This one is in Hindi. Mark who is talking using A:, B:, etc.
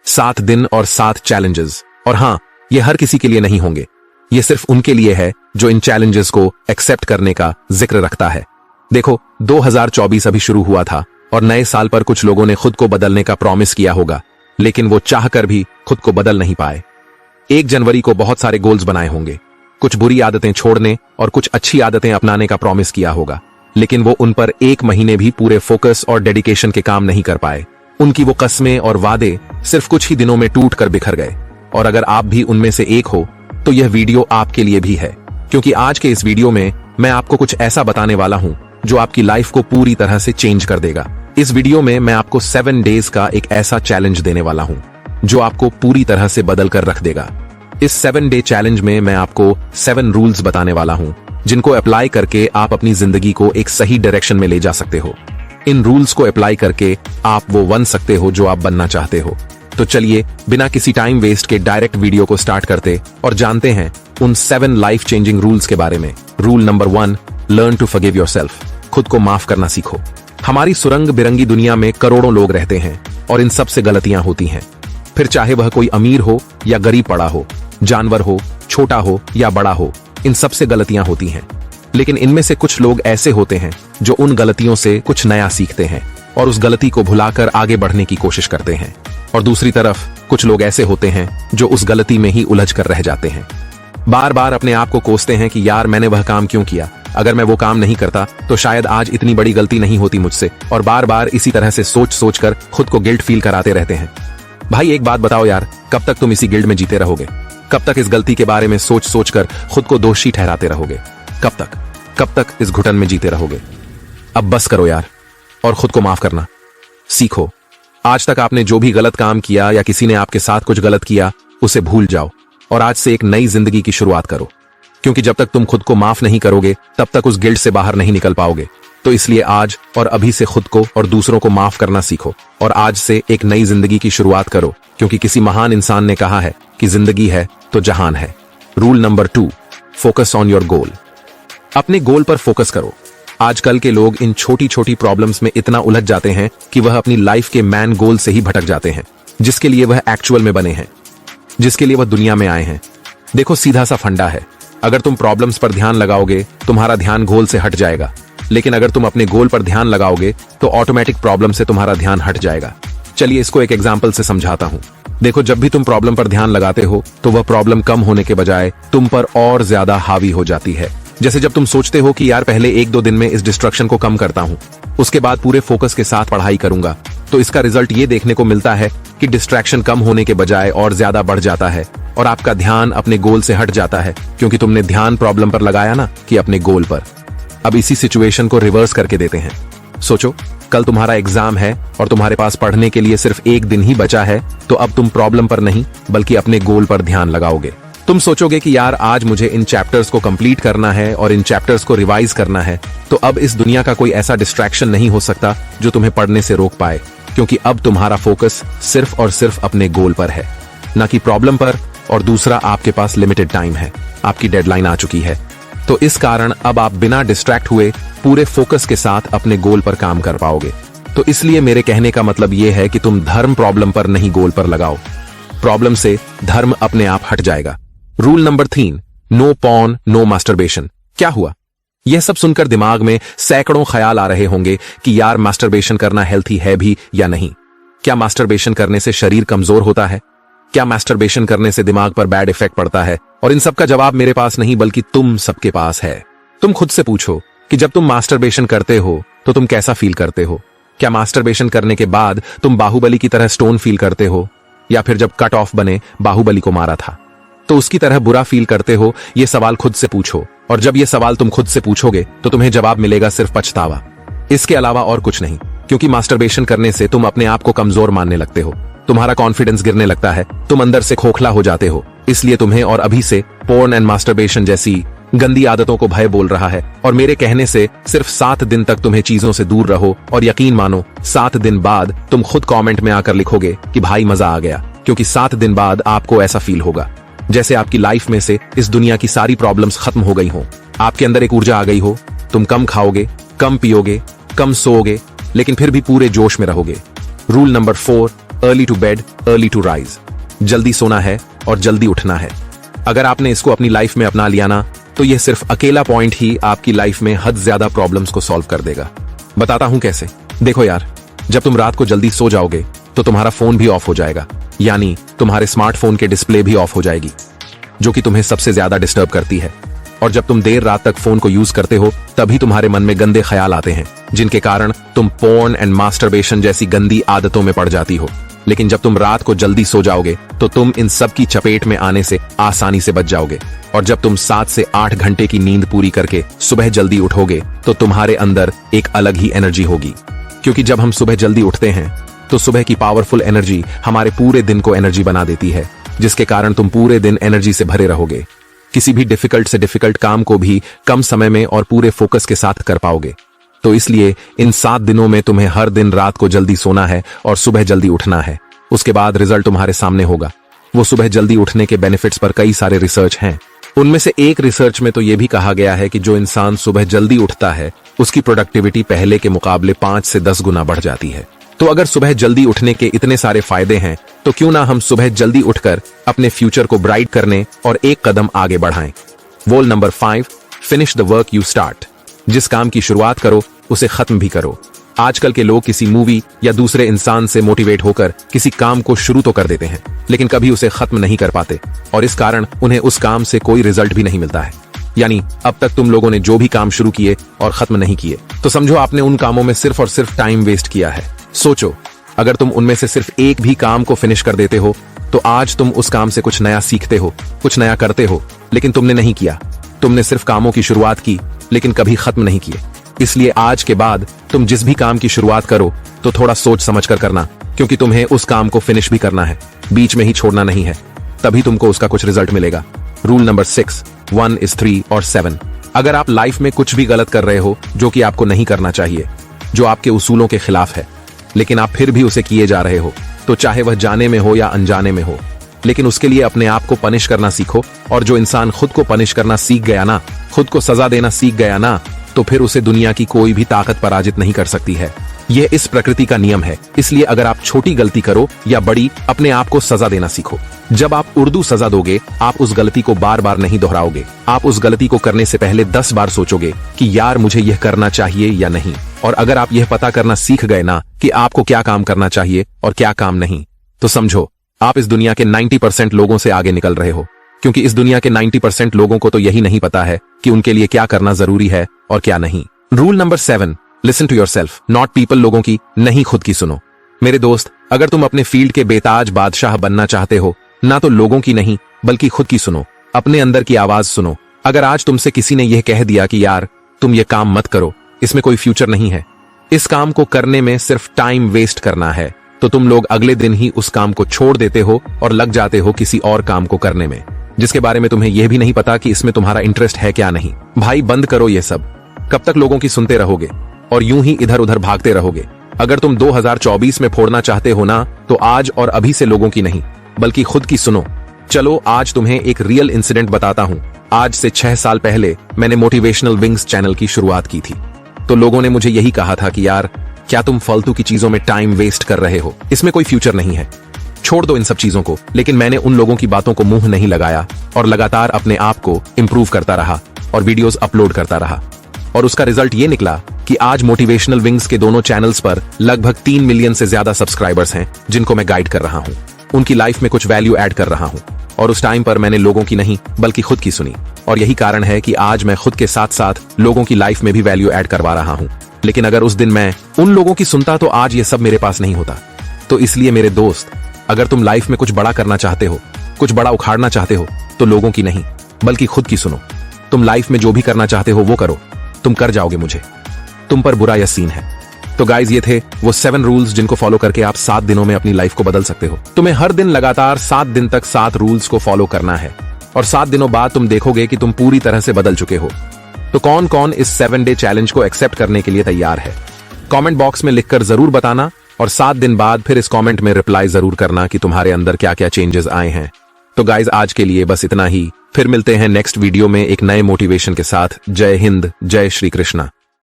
A: 7 दिन और 7 चैलेंजेस। और हाँ, ये हर किसी के लिए नहीं होंगे, ये सिर्फ उनके लिए है जो इन चैलेंजेस को एक्सेप्ट करने का जिक्र रखता है। देखो, 2024 अभी शुरू हुआ था और नए साल पर कुछ लोगों ने खुद को बदलने का प्रॉमिस किया होगा, लेकिन वो चाहकर भी खुद को बदल नहीं पाए। 1 जनवरी को बहुत सारे गोल्स बनाए होंगे, कुछ बुरी आदतें छोड़ने और कुछ अच्छी आदतें अपनाने का प्रॉमिस किया होगा, लेकिन वो उन पर 1 महीने भी पूरे फोकस और डेडिकेशन के काम नहीं कर पाए। उनकी वो कस्में और वादे सिर्फ कुछ ही दिनों में टूट कर बिखर गए। और अगर आप भी उनमें से एक हो तो यह वीडियो आपके लिए भी है, क्योंकि आज के इस वीडियो में मैं आपको कुछ ऐसा बताने वाला हूं जो आपकी लाइफ को पूरी तरह से चेंज कर देगा। इस वीडियो में मैं आपको 7 डेज का एक ऐसा चैलेंज देने वाला हूं जो आपको पूरी तरह से बदल कर रख देगा। इस 7 डे चैलेंज में मैं आपको 7 रूल्स बताने वाला हूं जिनको अप्लाई करके आप अपनी जिंदगी को एक सही डायरेक्शन में ले जा सकते हो। इन रूल्स को अप्लाई करके आप वो बन सकते हो जो आप बनना चाहते हो। तो चलिए बिना किसी टाइम वेस्ट के डायरेक्ट वीडियो को स्टार्ट करते और जानते हैं उन 7 लाइफ चेंजिंग रूल्स के बारे में। Rule number 1, learn to forgive yourself. खुद को माफ करना सीखो। हमारी सुरंग बिरंगी दुनिया में करोड़ों लोग रहते हैं और इन सब से गलतियां होती हैं, फिर चाहे वह कोई अमीर हो या गरीब पड़ा हो, जानवर हो, छोटा हो या बड़ा हो, इन सब से गलतियां होती हैं। लेकिन इनमें से कुछ लोग ऐसे होते हैं जो उन गलतियों से कुछ नया सीखते हैं और उस गलती को भुलाकर आगे बढ़ने की कोशिश करते हैं। और दूसरी तरफ कुछ लोग ऐसे होते हैं जो उस गलती में ही उलझ कर रह जाते हैं। बार बार अपने आप को कोसते हैं कि यार मैंने वह काम क्यों किया, अगर मैं वो काम नहीं करता तो शायद आज इतनी बड़ी गलती नहीं होती मुझसे, और बार बार इसी तरह से सोच कर खुद को गिल्ट फील कराते रहते हैं। भाई एक बात बताओ यार, कब तक तुम इसी गिल्ट में जीते रहोगे? कब तक इस गलती के बारे में सोच कर खुद को दोषी ठहराते रहोगे? कब तक इस घुटन में जीते रहोगे? अब बस करो यार और खुद को माफ करना सीखो। आज तक आपने जो भी गलत काम किया या किसी ने आपके साथ कुछ गलत किया, उसे भूल जाओ और आज से एक नई जिंदगी की शुरुआत करो, क्योंकि जब तक तुम खुद को माफ नहीं करोगे तब तक उस गिल्ट से बाहर नहीं निकल पाओगे। तो इसलिए आज और अभी से खुद को और दूसरों को माफ करना सीखो और आज से एक नई जिंदगी की शुरुआत करो, क्योंकि किसी महान इंसान ने कहा है कि जिंदगी है तो जहान है। Rule number 2, focus on your goal. अपने गोल पर फोकस करो। आजकल के लोग इन छोटी छोटी प्रॉब्लम्स में इतना उलझ जाते हैं कि वह अपनी लाइफ के मैन गोल से ही भटक जाते हैं, जिसके लिए वह एक्चुअल में बने हैं, जिसके लिए वह दुनिया में आए हैं। देखो, सीधा सा फंडा है, अगर तुम प्रॉब्लम्स पर ध्यान लगाओगे तुम्हारा ध्यान गोल से हट जाएगा, लेकिन अगर तुम अपने गोल पर ध्यान लगाओगे तो ऑटोमेटिक प्रॉब्लम से तुम्हारा ध्यान हट जाएगा। चलिए इसको एक एग्जांपल से समझाता हूं। देखो, जब भी तुम प्रॉब्लम पर ध्यान लगाते हो तो वह प्रॉब्लम कम होने के बजाय तुम पर और ज्यादा हावी हो जाती है। जैसे जब तुम सोचते हो कि यार पहले 1-2 दिन में इस डिस्ट्रक्शन को कम करता हूं, उसके बाद पूरे फोकस के साथ पढ़ाई करूंगा, तो इसका रिजल्ट ये देखने को मिलता है कि डिस्ट्रैक्शन कम होने के बजाय और ज्यादा बढ़ जाता है और आपका ध्यान अपने गोल से हट जाता है, क्योंकि तुमने ध्यान प्रॉब्लम पर लगाया ना कि अपने गोल पर। अब इसी सिचुएशन को रिवर्स करके देते हैं। सोचो, कल तुम्हारा एग्जाम है और तुम्हारे पास पढ़ने के लिए सिर्फ 1 दिन ही बचा है, तो अब तुम प्रॉब्लम पर नहीं बल्कि अपने गोल पर ध्यान लगाओगे। तुम सोचोगे कि यार आज मुझे इन चैप्टर्स को कंप्लीट करना है और इन चैप्टर्स को रिवाइज करना है, तो अब इस दुनिया का कोई ऐसा डिस्ट्रैक्शन नहीं हो सकता जो तुम्हें पढ़ने से रोक पाए, क्योंकि अब तुम्हारा फोकस सिर्फ और सिर्फ अपने गोल पर है, ना कि प्रॉब्लम पर। और दूसरा, आपके पास लिमिटेड टाइम है, आपकी डेडलाइन आ चुकी है, तो इस कारण अब आप बिना डिस्ट्रैक्ट हुए पूरे फोकस के साथ अपने गोल पर काम कर पाओगे। तो इसलिए मेरे कहने का मतलब यह है कि तुम धर्म प्रॉब्लम पर नहीं गोल पर लगाओ, प्रॉब्लम से धर्म अपने आप हट जाएगा। Rule number 3, no porn no masturbation. क्या हुआ? यह सब सुनकर दिमाग में सैकड़ों ख्याल आ रहे होंगे कि यार मास्टरबेशन करना हेल्थी है भी या नहीं? क्या मास्टरबेशन करने से शरीर कमजोर होता है? क्या मास्टरबेशन करने से दिमाग पर बैड इफेक्ट पड़ता है? और इन सब का जवाब मेरे पास नहीं बल्कि तुम सबके पास है। तुम खुद से पूछो कि जब तुम मास्टरबेशन करते हो तो तुम कैसा फील करते हो? क्या मास्टरबेशन करने के बाद तुम बाहुबली की तरह स्टोन फील करते हो, या फिर जब कट ऑफ बने बाहुबली को मारा था तो उसकी तरह बुरा फील करते हो? ये सवाल खुद से पूछो, और जब ये सवाल तुम खुद से पूछोगे तो तुम्हें जवाब मिलेगा सिर्फ पछतावा, इसके अलावा और कुछ नहीं। क्योंकि मास्टरबेशन करने से तुम अपने आप को कमजोर मानने लगते हो, तुम्हारा कॉन्फिडेंस गिरने लगता है, तुम अंदर से खोखला हो जाते हो। इसलिए तुम्हें और अभी से पोर्न एंड मास्टरबेशन जैसी गंदी आदतों को भय बोल रहा है, और मेरे कहने से सिर्फ 7 दिन तक तुम्हें चीजों से दूर रहो, और यकीन मानो 7 दिन बाद तुम खुद कमेंट में आकर लिखोगे कि भाई मजा आ गया, क्योंकि 7 दिन बाद आपको ऐसा फील होगा जैसे आपकी लाइफ में से इस दुनिया की सारी प्रॉब्लम्स खत्म हो गई हो, आपके अंदर एक ऊर्जा आ गई हो, तुम कम खाओगे, कम पियोगे, कम सोओगे, लेकिन फिर भी पूरे जोश में रहोगे। Rule number 4, early to bed, early to rise. जल्दी सोना है और जल्दी उठना है। अगर आपने इसको अपनी लाइफ में अपना लिया ना, तो यह सिर्फ अकेला पॉइंट ही आपकी लाइफ में हद ज्यादा प्रॉब्लम्स को सॉल्व कर देगा। बताता हूं कैसे। देखो यार, जब तुम रात को जल्दी सो जाओगे तो तुम्हारा फोन भी ऑफ हो जाएगा, यानी तुम्हारे स्मार्टफोन के डिस्प्ले भी ऑफ हो जाएगी, जो कि तुम्हें सबसे ज्यादा डिस्टर्ब करती है। और जब तुम देर रात तक फोन को यूज करते हो, तभी तुम्हारे मन में गंदे ख्याल आते हैं, जिनके कारण तुम पोर्न एंड मास्टरबेशन जैसी गंदी आदतों में पड़ जाती हो। लेकिन जब तुम रात को जल्दी सो जाओगे तो तुम इन सब की चपेट में आने से आसानी से बच जाओगे। और जब तुम 7 से 8 घंटे की नींद पूरी करके सुबह जल्दी उठोगे तो तुम्हारे अंदर एक अलग ही एनर्जी होगी। क्योंकि जब हम सुबह जल्दी उठते हैं तो सुबह की पावरफुल एनर्जी हमारे पूरे दिन को एनर्जी बना देती है, जिसके कारण तुम पूरे दिन एनर्जी से भरे रहोगे। किसी भी डिफिकल्ट से डिफिकल्ट काम को भी कम समय में और पूरे फोकस के साथ कर पाओगे। तो इसलिए इन 7 दिनों में तुम्हें हर दिन रात को जल्दी सोना है और सुबह जल्दी उठना है। उसके बाद रिजल्ट तुम्हारे सामने होगा। वो सुबह जल्दी उठने के बेनिफिट्स पर कई सारे रिसर्च हैं। उनमें से एक रिसर्च में तो यह भी कहा गया है कि जो इंसान सुबह जल्दी उठता है उसकी प्रोडक्टिविटी पहले के मुकाबले 5 से 10 गुना बढ़ जाती है। तो अगर सुबह जल्दी उठने के इतने सारे फायदे हैं, तो क्यों ना हम सुबह जल्दी उठकर अपने फ्यूचर को ब्राइट करने और एक कदम आगे बढ़ाएं। Wall number 5, finish the work you start. जिस काम की शुरुआत करो उसे खत्म भी करो। आजकल के लोग किसी मूवी या दूसरे इंसान से मोटिवेट होकर किसी काम को शुरू तो कर देते हैं, लेकिन कभी उसे खत्म नहीं कर पाते, और इस कारण उन्हें उस काम से कोई रिजल्ट भी नहीं मिलता है। यानी अब तक तुम लोगों ने जो भी काम शुरू किए और खत्म नहीं किए, तो समझो आपने उन कामों में सिर्फ और सिर्फ टाइम वेस्ट किया है। सोचो, अगर तुम उनमें से सिर्फ एक भी काम को फिनिश कर देते हो तो आज तुम उस काम से कुछ नया सीखते हो, कुछ नया करते हो, लेकिन तुमने नहीं किया। तुमने सिर्फ कामों की शुरुआत की लेकिन कभी खत्म नहीं किए। इसलिए आज के बाद तुम जिस भी काम की शुरुआत करो तो थोड़ा सोच समझ कर करना, क्योंकि तुम्हें उस काम को फिनिश भी करना है, बीच में ही छोड़ना नहीं है। तभी तुमको उसका कुछ रिजल्ट मिलेगा। रूल नंबर 6, 1 is 3 और 7। अगर आप लाइफ में कुछ भी गलत कर रहे हो जो कि आपको नहीं करना चाहिए, जो आपके उसूलों के खिलाफ है, लेकिन आप फिर भी उसे किए जा रहे हो, तो चाहे वह जाने में हो या अनजाने में हो, लेकिन उसके लिए अपने आप को पनिश करना सीखो। और जो इंसान खुद को पनिश करना सीख गया ना, खुद को सजा देना सीख गया ना, तो फिर उसे दुनिया की कोई भी ताकत पराजित नहीं कर सकती है। यह इस प्रकृति का नियम है। इसलिए अगर आप छोटी गलती करो या बड़ी, अपने आप को सजा देना सीखो। जब आप उर्दू सजा दोगे, आप उस गलती को बार बार नहीं दोहराओगे। आप उस गलती को करने से पहले 10 बार सोचोगे कि यार मुझे यह करना चाहिए या नहीं। और अगर आप यह पता करना सीख गए ना कि आपको क्या काम करना चाहिए और क्या काम नहीं, तो समझो आप इस दुनिया के 90% लोगों से आगे निकल रहे हो। क्योंकि इस दुनिया के 90% लोगों को तो यही नहीं पता है कि उनके लिए क्या करना जरूरी है और क्या नहीं। Rule number 7, listen to yourself, not people. लोगों की नहीं, खुद की सुनो। मेरे दोस्त, अगर तुम अपने फील्ड के बेताज बादशाह बनना चाहते हो, ना तो लोगों की नहीं बल्कि खुद की सुनो। अपने अंदर की आवाज सुनो। अगर आज तुमसे किसी ने यह कह दिया कि यार तुम ये काम मत करो, इसमें कोई फ्यूचर नहीं है, इस काम को करने में सिर्फ टाइम वेस्ट करना है, तो तुम लोग अगले दिन ही उस काम को छोड़ देते हो और लग जाते हो किसी और काम को करने में, जिसके बारे में तुम्हें यह भी नहीं पता कि इसमें तुम्हारा इंटरेस्ट है क्या नहीं। भाई बंद करो ये सब। कब तक लोगों की सुनते रहोगे और यूं ही इधर उधर भागते रहोगे। अगर तुम 2024 में फोड़ना चाहते हो ना, तो आज और अभी से लोगों की नहीं बल्कि खुद की सुनो। चलो आज तुम्हें एक रियल इंसिडेंट बताता हूं। आज से 6 साल पहले मैंने मोटिवेशनल विंग्स चैनल की शुरुआत की थी। तो लोगों ने मुझे यही कहा था कि यार क्या तुम फालतू की चीजों में टाइम वेस्ट कर रहे हो, इसमें कोई फ्यूचर नहीं है, छोड़ दो इन सब चीजों को। लेकिन मैंने उन लोगों की बातों को मुंह नहीं लगाया और लगातार अपने आप को इंप्रूव करता रहा और वीडियोस अपलोड करता रहा। और उसका रिजल्ट ये निकला कि आज मोटिवेशनल विंग्स के दोनों चैनल्स पर लगभग 3 मिलियन से ज्यादा सब्सक्राइबर्स हैं, जिनको मैं गाइड कर रहा हूं, उनकी लाइफ में कुछ वैल्यू ऐड कर रहा हूं। और उस टाइम पर मैंने लोगों की नहीं बल्कि खुद की सुनी, और यही कारण है कि आज मैं खुद के साथ साथ लोगों की लाइफ में भी वैल्यू ऐड करवा रहा हूं। लेकिन अगर उस दिन मैं उन लोगों की सुनता तो आज ये सब मेरे पास नहीं होता। तो इसलिए मेरे दोस्त, अगर तुम लाइफ में कुछ बड़ा करना चाहते हो, कुछ बड़ा उखाड़ना चाहते हो, तो लोगों की नहीं बल्कि खुद की सुनो। तुम लाइफ में जो भी करना चाहते हो वो करो, तुम कर जाओगे, मुझे तुम पर बुरा यकीन है। तो गाइज, ये थे वो 7 रूल्स जिनको फॉलो करके आप 7 दिनों में अपनी लाइफ को बदल सकते हो। तुम्हें हर दिन लगातार 7 दिन तक 7 रूल्स को फॉलो करना है, और 7 दिनों बाद तुम देखोगे कि तुम पूरी तरह से बदल चुके हो। तो कौन कौन इस 7 डे चैलेंज को एक्सेप्ट करने के लिए तैयार है? कमेंट बॉक्स में लिखकर जरूर बताना, और 7 दिन बाद फिर इस कमेंट में रिप्लाई जरूर करना कि तुम्हारे अंदर क्या क्या चेंजेस आए हैं। तो गाइज, आज के लिए बस इतना ही। फिर मिलते हैं नेक्स्ट वीडियो में एक नए मोटिवेशन के साथ। जय हिंद, जय श्री कृष्णा।